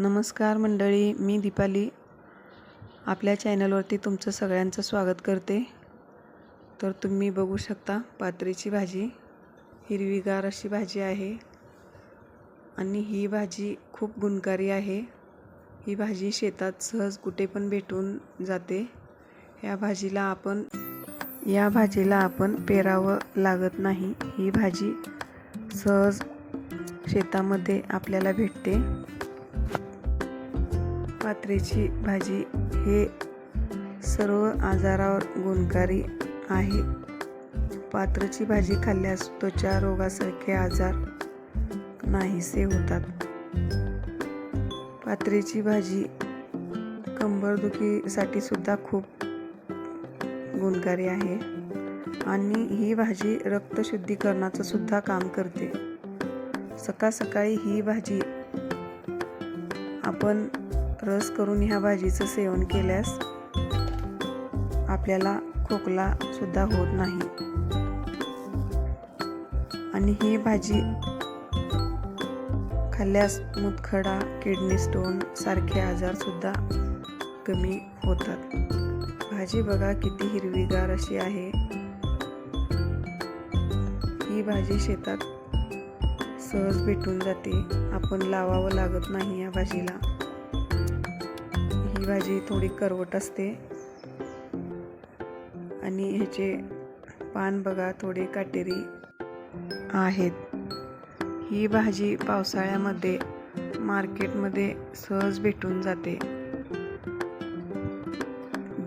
नमस्कार मंडळी, मी दीपाली आपल्या चॅनलवरती तुमचं सगळ्यांचं स्वागत करते। तर तुम्ही बघू शकता पात्रीची भाजी, हिरवीगार अशी भाजी आहे आणि ही भाजी खूप गुणकारी आहे। ही भाजी शेतात सहज कुठे पण भेटून जाते। या भाजीला आपण पेरावं लागत नाही। ही भाजी सहज शेतामध्ये आपल्याला भेटते। पात्रीची भाजी हे सर्व आजारावर गुणकारी आहे। पात्रीची भाजी खाल्ल्यास त्वचा रोगासारखे आजार नाहीसे होतात। पात्रीची भाजी कंबरदुखीसाठी सुद्धा खूप गुणकारी आहे आणि ही भाजी रक्त शुद्धीकरणाचं सुद्धा काम करते। सकाळ सकाळी ही भाजी आपण रस करून ह्या भाजीचं सेवन केल्यास आपल्याला खोकला सुद्धा होत नाही आणि ही भाजी खाल्ल्यास मूतखडा, किडनी स्टोन सारखे आजार सुद्धा कमी होतात। भाजी बघा किती हिरवीगार अशी आहे। ही भाजी शेतात सहज भेटून जाते, आपण लावावं लागत नाही या भाजीला। ही भाजी थोडी करवट असते आणि ह्याचे पान बघा थोडे काटेरी आहेत। ही भाजी पावसाळ्यामध्ये मार्केटमध्ये सहज भेटून जाते।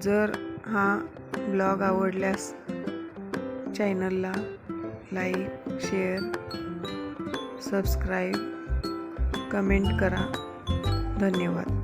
जर हा ब्लॉग आवडल्यास चॅनलला लाईक, शेअर, सबस्क्राईब, कमेंट करा। धन्यवाद।